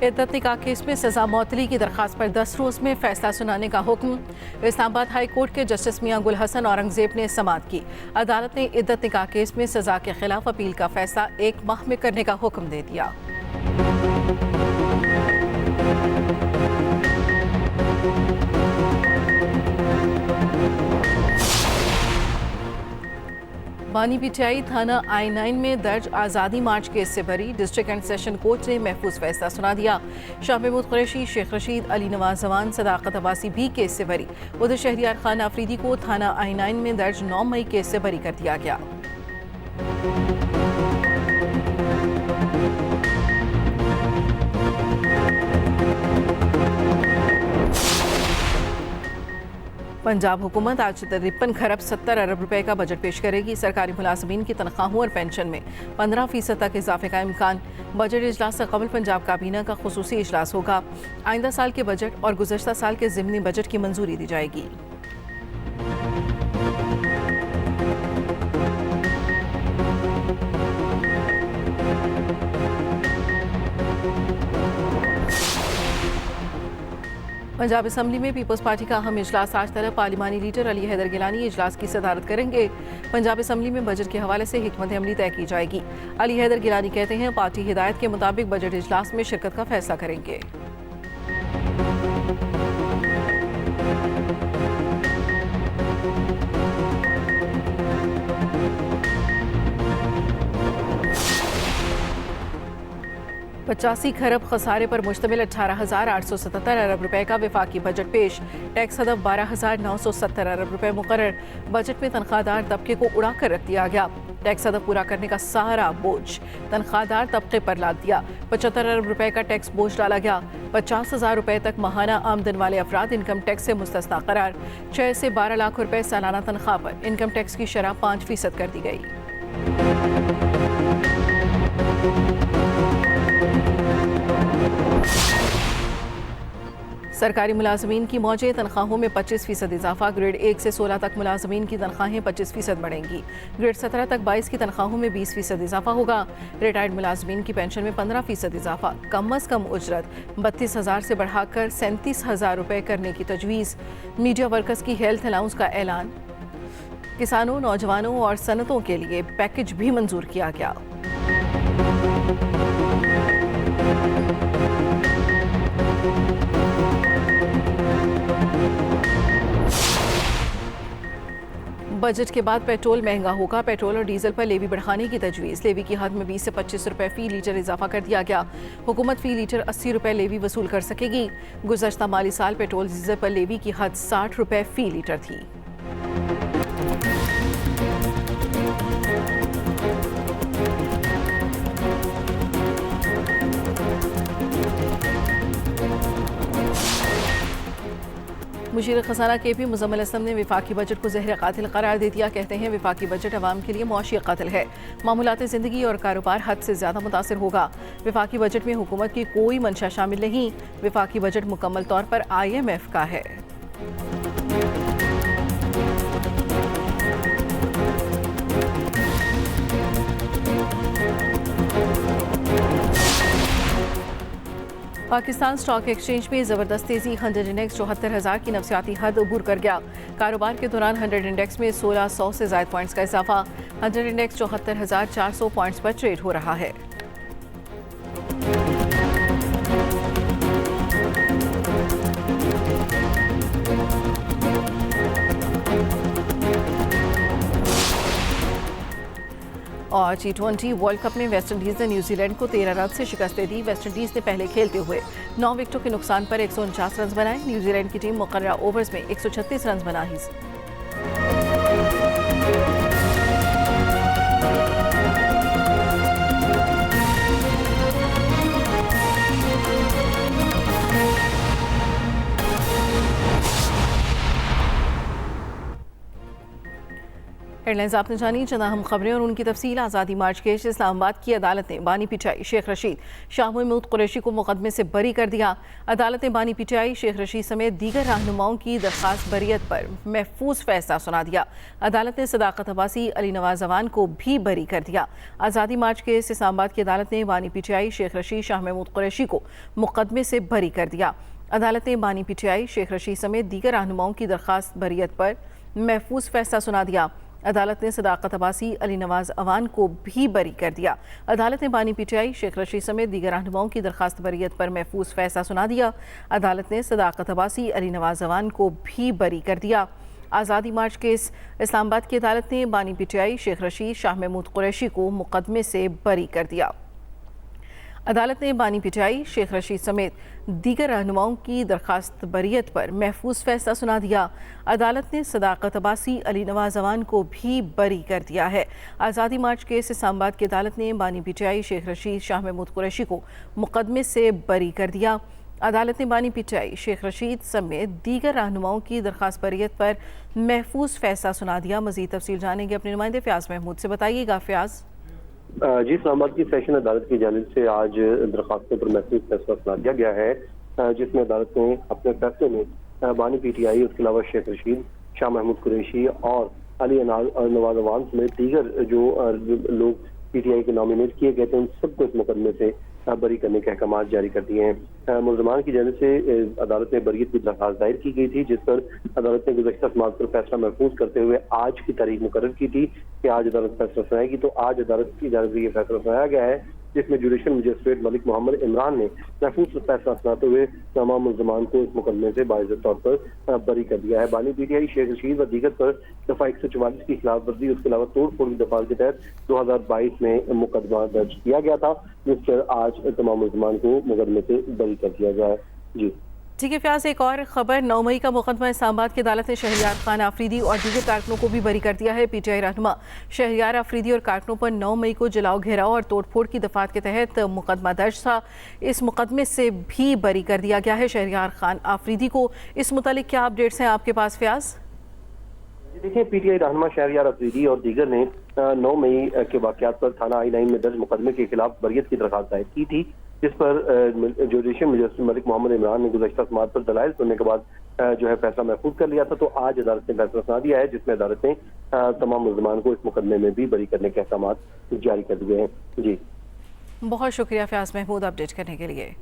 इद्दत निकाह केस में सजा मौतली की दरखास्त पर 10 रोज में फैसला सुनाने का हुक्म। इस्लामाबाद हाई कोर्ट के जस्टिस मियां गुल हसन औरंगजेब ने समाअत की। अदालत ने इद्दत निकाह केस में सजा के खिलाफ अपील का फैसला 1 माह में करने का हुक्म दे दिया। बानी पीटीआई थाना I-9 में दर्ज आज़ादी मार्च केस से बरी। डिस्ट्रिक्ट एंड सेशन कोर्ट ने महफूज फैसला सुना दिया। शाह महमूद कुरैशी, शेख रशीद, अली नवाज जवान, सदाकत अब्बासी भी केस से बरी। उधर शहरियार खान आफरीदी को थाना I-9 में दर्ज 9 मई केस से बरी कर दिया गया। पंजाब हुकूमत आज 53 खरब 70 अरब रुपए का बजट पेश करेगी। सरकारी मुलाजमीन की तनख्वाहों और पेंशन में 15% तक इजाफे का इम्कान। बजट इजलास से कबल पंजाब काबीना का खुसूसी इजलास होगा। आइंदा साल के बजट और गुज़श्ता साल के ज़िमनी बजट की मंजूरी दी जाएगी। पंजाब असम्बली में पीपल्स पार्टी का अहम इजलास आज तलब। पार्लिमानी लीडर अली हैदर गिलानी इजलास की सदारत करेंगे। पंजाब असम्बली में बजट के हवाले से हिकमत अमली तय की जाएगी। अली हैदर गिलानी कहते हैं पार्टी हिदायत के मुताबिक बजट इजलास में शिरकत का फैसला करेंगे। पचासी खरब खसारे पर मुश्तमिल 18,877 अरब रुपए का विफाकी बजट पेश। टैक्स हदफ 12,970 अरब रुपए मुकर्रर। बजट में तनख्वाहदार तबके को उड़ा कर रख दिया गया। टैक्स हदफ पूरा करने का सारा बोझ तनख्वाहदार तबके पर लाद दिया। 75 अरब रुपए का टैक्स बोझ डाला गया। 50,000 रुपए तक माहाना आमदन वाले अफराद इनकम टैक्स से मुस्तस्ना करार। 6 से 12 लाख रुपए सालाना तनख्वाह पर इनकम टैक्स की शरह 5% कर दी गई। सरकारी मुलाजमीन की मौजे तनख्वाहों में 25% इजाफा। ग्रेड 1 से 16 तक मुलाजमीन की तनख्वाहें 25% बढ़ेंगी। ग्रेड 17 तक 22 की तनख्वाहों में 20% इजाफा होगा। रिटायर्ड मुलाजमीन की पेंशन में 15% इजाफा। कम अज कम उजरत 32,000 से बढ़ाकर 37,000 रुपए करने की तजवीज़। मीडिया वर्कर्स की हेल्थ अलाउंस का ऐलान। किसानों, नौजवानों और सनतों के लिए पैकेज भी मंजूर किया गया। बजट के बाद पेट्रोल महंगा होगा। पेट्रोल और डीजल पर लेवी बढ़ाने की तजवीज़। लेवी की हद में 20 से 25 रुपए फी लीटर इजाफा कर दिया गया। हुकूमत फी लीटर 80 रुपए लेवी वसूल कर सकेगी। गुज़श्ता माली साल पेट्रोल डीजल पर लेवी की हद 60 रुपए फी लीटर थी। मुशीर खजाना KP मुजम्मिल असलम ने विफाकी बजट को ज़हर कातिल करार दे दिया। कहते हैं विफाकी बजट अवाम के लिए मुआशी कत्ल है। मामूलात ज़िंदगी और कारोबार हद से ज़्यादा मुतासर होगा। विफाकी बजट में हुकूमत की कोई मंशा शामिल नहीं। विफाकी बजट मुकम्मल तौर पर IMF का है। पाकिस्तान स्टॉक एक्सचेंज में ज़बरदस्त तेज़ी। 100 इंडेक्स 74,000 की नफसियाती हद अबूर कर गया। कारोबार के दौरान 100 इंडेक्स में 1600 से ज़ायद पॉइंट्स का इजाफा। 100 इंडेक्स 74,400 पॉइंट्स पर ट्रेड हो रहा है। और T20 वर्ल्ड कप में वेस्टइंडीज़ ने न्यूजीलैंड को 13 रन से शिकस्त दे दी। वेस्टइंडीज़ ने पहले खेलते हुए 9 विकेटों के नुकसान पर 149 रन बनाए। न्यूजीलैंड की टीम मुकर्ररा ओवर्स में 136 रन बनाई। हेडलाइंस आपने जानी, चंदा हम खबरें और उनकी तफसील। आज़ादी मार्च केस इस्लामाबाद की अदालत ने बानी पीटीआई शेख रशीद शाह महमूद कुरैशी को मुकदमे से बरी कर दिया। अदालत ने बानी पीटीआई शेख रशीद समेत दीगर रहनुमाओं की दरख्वास्त बरियत पर महफूज फैसला सुना दिया। अदालत ने सदाकत अब्बासी, अली नवाज अवान को भी बरी कर दिया। आज़ादी मार्च केस इस्लामाबाद की अदालत ने बानी पीटीआई शेख रशीद शाह महमूद कुरैशी को मुकदमे से बरी कर दिया। अदालत ने बानी पीटीआई शेख रशीद समेत दीगर रहनुमाओं की दरख्वास्त बरियत पर महफूज फैसला सुना दिया। अदालत ने सदाकत अब्बासी, अली नवाज अवान को भी बरी कर दिया। अदालत ने बानी पीटीआई शेख रशीद समेत दीगर रहनुमाओं की दरख्वास्त बरियत पर महफूज फैसला सुना दिया। अदालत ने सदाकत अब्बासी, अली नवाज अवान को भी बरी कर दिया। आज़ादी मार्च केस इस्लामाबाद की अदालत ने बानी पीटीआई शेख रशीद शाह महमूद कुरैशी को मुकदमे से बरी कर दिया। अदालत ने बानी पीटीआई शेख रशीद समेत दीगर रहनुमाओं की दरख्वास्त बरियत पर महफूज फैसला सुना दिया। अदालत ने सदाकत अब्बासी, अली नवाज अवान को भी बरी कर दिया है। आज़ादी मार्च केस इस्लामाबाद की अदालत ने बानी पीटीआई शेख रशीद शाह महमूद कुरैशी को मुकदमे से बरी कर दिया। अदालत ने बानी पीटीआई शेख रशीद समेत दीगर रहनुमाओं की दरख्वास्त बरियत पर महफूज फैसला सुना दिया। मज़ीद तफसील जानेंगे अपने नुमाइंदे फ़याज़ महमूद से। बताइएगा फ़याज़। जी, इस्लामाबाद की सेशन अदालत की जानिब से आज दरख्वास्तों पर महफूज फैसला सुना दिया गया है, जिसमें अदालत ने अपने फैसले में बानी पीटीआई, उसके अलावा शेख रशीद, शाह महमूद कुरैशी और अली नवाज अवान समेत दीगर जो लोग पीटीआई के नॉमिनेट किए गए थे उन सबको इस मुकदमे से बरी करने के अहकाम जारी कर दिए हैं। मुलजमान की जानिब से अदालत में बरीयत की दरख्वास्त दायर की गई थी, जिस पर अदालत ने गुज़श्ता समाअत पर फैसला महफूज करते हुए आज की तारीख मुकर्रर की थी कि आज अदालत फैसला सुनाएगी। तो आज अदालत की जानिब से ये फैसला सुनाया गया है, जिसमें जुडिशल मजिस्ट्रेट मलिक मोहम्मद इमरान ने महफूज फैसला सुनाते हुए तमाम मुलजमान को इस मुकदमे से बाइज़्ज़त तौर पर बरी कर दिया है। बानी पीटीआई शेख रशीद व दीगर पर दफा 144 की खिलाफ वर्जी, उसके अलावा तोड़ फोड़ की दफा के तहत 2022 में मुकदमा दर्ज किया गया था, जिस पर आज तमाम मुलजमान को मुकदमे से बरी कर दिया गया है। जी ठीक है फ़याज़, एक और खबर। 9 मई का मुकदमा इस्लामाबाद की अदालत ने शहरियार खान आफरीदी और दीगर कारकुनों को भी बरी कर दिया है। पीटीआई रहनुमा शहरियार आफरीदी और कारकुनों पर 9 मई को जलाओ, घेराव और तोड़फोड़ की दफात के तहत मुकदमा दर्ज था। इस मुकदमे से भी बरी कर दिया गया है शहरियार खान आफरीदी को। इस मुतालिक क्या अपडेट्स हैं आपके पास फ़याज़? देखिए, पीटीआई रहनुमा शहरियार अफरीदी और दीगर ने 9 मई के वाक़यात पर थाना I9 में दर्ज मुकदमे के खिलाफ बरियत की दरख्वास्त दायर की थी, जिस पर जुडिशल मजिस्ट्रेट मलिक मोहम्मद इमरान ने गुज़श्ता समाअत पर दलाइल सुनने के बाद जो है फैसला महफूज कर लिया था। तो आज अदालत ने फैसला सुना दिया है, जिसमें अदालत ने तमाम मुलजमान को इस मुकदमे में भी बरी करने के अहकाम जारी कर दिए हैं। जी, बहुत शुक्रिया फ़याज़ महमूद अपडेट करने के लिए।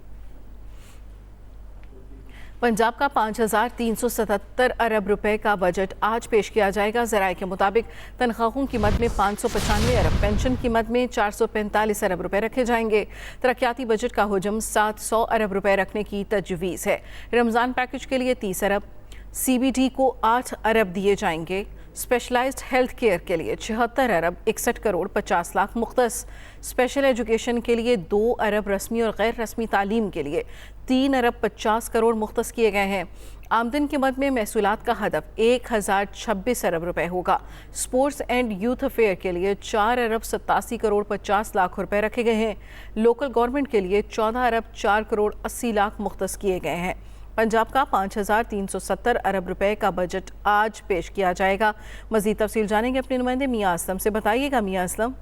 पंजाब का 5,377 अरब रुपए का बजट आज पेश किया जाएगा। ज़राए के मुताबिक तनख्वाहों की मद में 595 अरब, पेंशन की मद में 445 अरब रुपए रखे जाएंगे। तरक्याती बजट का हुजम 700 अरब रुपए रखने की तजवीज़ है। रमज़ान पैकेज के लिए 30 अरब, CBD को 8 अरब दिए जाएंगे। स्पेशलाइज्ड हेल्थ केयर के लिए 76 अरब 61 करोड़ 50 लाख मुख्तस। स्पेशल एजुकेशन के लिए 2 अरब, रस्मी और गैर रस्मी तालीम के लिए 3 अरब 50 करोड़ मुख्तस किए गए हैं। आमदन के मद में महसूलात का हदफ 1026 अरब रुपए होगा। स्पोर्ट्स एंड यूथ अफेयर के लिए 4 अरब 87 करोड़ 50 लाख रुपए रखे गए हैं। लोकल गवर्नमेंट के लिए 14 अरब 4 करोड़ 80 लाख मुख्तस किए गए हैं। पंजाब का 5,370 अरब रुपए का बजट आज पेश किया जाएगा। मज़ीद तफसील जानेंगे अपने नुमाइंदे मियाँ असलम से। बताइएगा मियाँ असलम।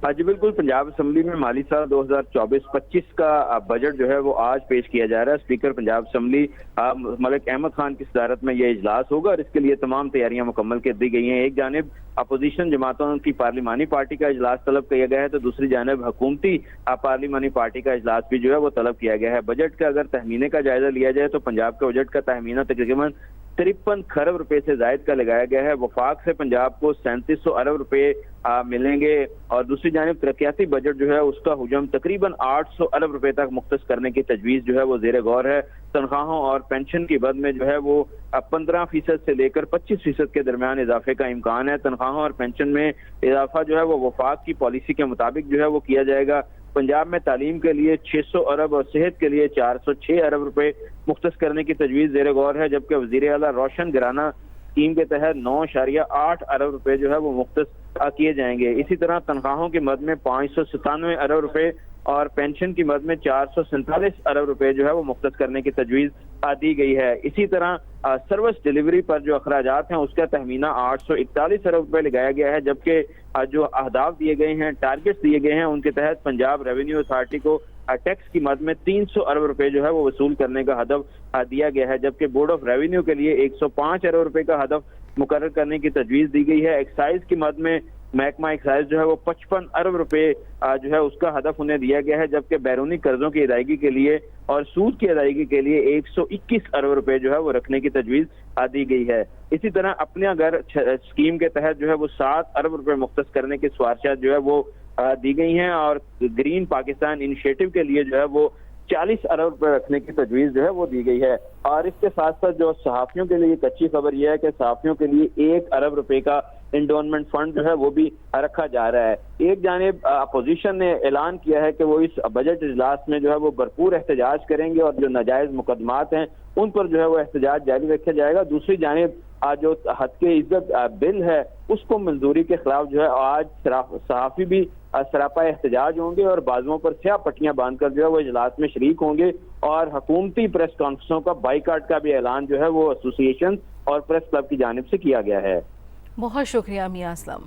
हाँ जी बिल्कुल, पंजाब असम्बली में माली साल 2024-25 का बजट जो है वो आज पेश किया जा रहा है। स्पीकर पंजाब असम्बली मलिक अहमद खान की सदारत में यह इजलास होगा और इसके लिए तमाम तैयारियां मुकम्मल कर दी गई हैं। एक जानिब अपोजिशन जमातों की पार्लिमानी पार्टी का इजलास तलब किया गया है, तो दूसरी जानिब हुकूमती पार्लिमानी पार्टी का इजलास भी जो है वो तलब किया गया है। बजट का अगर तहमीने का जायजा लिया जाए तो पंजाब के बजट का तहमीना तकरीबन 53 खरब रुपए से जायद का लगाया गया है। वफाक से पंजाब को 3700 अरब रुपए मिलेंगे और दूसरी जानिब तरक्याती बजट जो है उसका हुजम तकरीबन 800 अरब रुपए तक मुख्तस करने की तजवीज़ जो है वो ज़ेर गौर है। तनख्वाहों और पेंशन की बद में जो है वो 15% से लेकर 25% के दरमियान इजाफे का इम्कान है। तनख्वाहों और पेंशन में इजाफा जो है वो वफाक की पॉलिसी के मुताबिक जो है वो किया जाएगा। पंजाब में तालीम के लिए 600 अरब और सेहत के लिए 406 अरब रुपए मुख्तस करने की तजवीज़ ज़ेर गौर है, जबकि वज़ीर आला रोशन घराना स्कीम के तहत 9.8 अरब रुपए जो है वो मुख्तस किए जाएंगे। इसी तरह तनख्वाहों की मद में 597 अरब रुपए और पेंशन की मद में 447 अरब रुपए जो है वो मुख्तस करने की तजवीज़ दी गई है। इसी तरह सर्विस डिलीवरी पर जो अखराजात हैं उसका तहमीना 841 अरब रुपए लगाया गया है, जबकि जो अहदाफ दिए गए हैं, टारगेट्स दिए गए हैं, उनके तहत पंजाब रेवेन्यू अथॉरिटी को टैक्स की मद में 300 अरब रुपए जो है वो वसूल करने का हदफ दिया गया है, जबकि बोर्ड ऑफ रेवेन्यू के लिए 105 अरब रुपए का हदफ मुकर्रर करने की तजवीज दी गई है। एक्साइज की मद में महकमा एक्साइज जो है वो 55 अरब रुपए जो है उसका हदफ उन्हें दिया गया है, जबकि बैरूनी कर्जों की अदायगी के लिए और सूद की अदायगी के लिए 121 अरब रुपए जो है वो रखने की तजवीज दी गई है। इसी तरह अपने घर स्कीम के तहत जो है वो 7 अरब रुपए मुख्तस करने की सिफारिशात जो है वो दी गई हैं, और ग्रीन पाकिस्तान इनिशिएटिव के लिए जो है वो 40 अरब रुपए रखने की तजवीज जो है वो दी गई है। और इसके साथ साथ जो सहाफियों के लिए एक अच्छी खबर यह है कि सहाफियों के लिए 1 अरब रुपए का इंडोनमेंट फंड जो है वो भी रखा जा रहा है। एक जानिब अपोजिशन ने ऐलान किया है कि वो इस बजट इजलास में जो है वो भरपूर एहतजाज करेंगे और जो नाजायज मुकदमात हैं उन पर जो है वो एहतजाज जारी रखा जाएगा। दूसरी जानिब जो हद के इज्जत बिल है उसको मंजूरी के खिलाफ जो है आज सहाफी भी सरापा एहतजाज होंगे और बाजुओं पर स्याह पट्टियां बांधकर जो है वो इजलास में शरीक होंगे, और हुकूमती प्रेस कॉन्फ्रेंसों का बाइकाट का भी ऐलान जो है वो एसोसिएशन और प्रेस क्लब की जानिब से किया गया है। बहुत शुक्रिया मियां असलम।